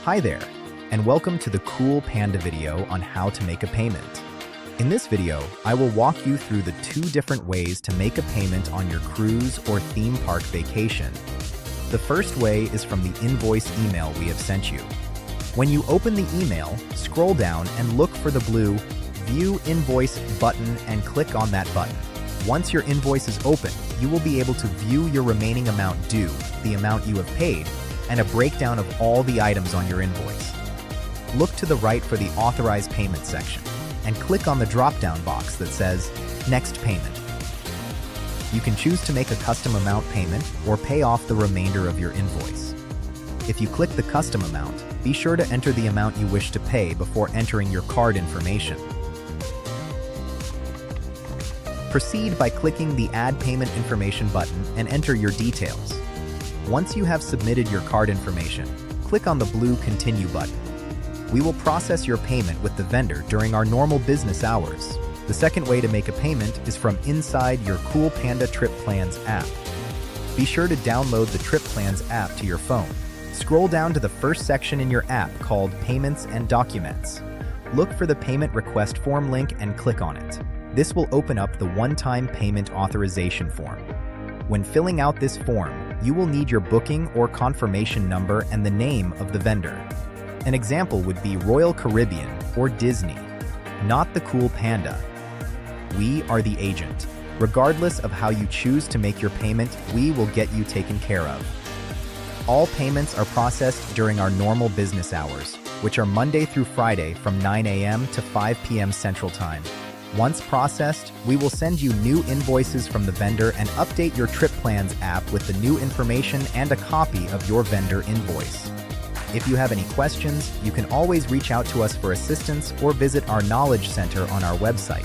Hi there, and welcome to the Cool Panda video on how to make a payment. In this video, I will walk you through the 2 different ways to make a payment on your cruise or theme park vacation. The first way is from the invoice email we have sent you. When you open the email, scroll down and look for the blue View Invoice button and click on that button. Once your invoice is open, you will be able to view your remaining amount due, the amount you have paid, and a breakdown of all the items on your invoice. Look to the right for the Authorize payment section and click on the drop-down box that says Next Payment. You can choose to make a custom amount payment or pay off the remainder of your invoice. If you click the custom amount, be sure to enter the amount you wish to pay before entering your card information. Proceed by clicking the Add Payment Information button and enter your details. Once you have submitted your card information, click on the blue Continue button. We will process your payment with the vendor during our normal business hours. The second way to make a payment is from inside your Cool Panda Trip Plans app. Be sure to download the Trip Plans app to your phone. Scroll down to the first section in your app called Payments and Documents. Look for the Payment Request Form link and click on it. This will open up the one-time payment authorization form. When filling out this form, you will need your booking or confirmation number and the name of the vendor. An example would be Royal Caribbean or Disney, not the Cool Panda. We are the agent. Regardless of how you choose to make your payment, we will get you taken care of. All payments are processed during our normal business hours, which are Monday through Friday from 9 a.m. to 5 p.m. Central Time. Once processed, we will send you new invoices from the vendor and update your Trip Plans app with the new information and a copy of your vendor invoice. If you have any questions, you can always reach out to us for assistance or visit our Knowledge Center on our website.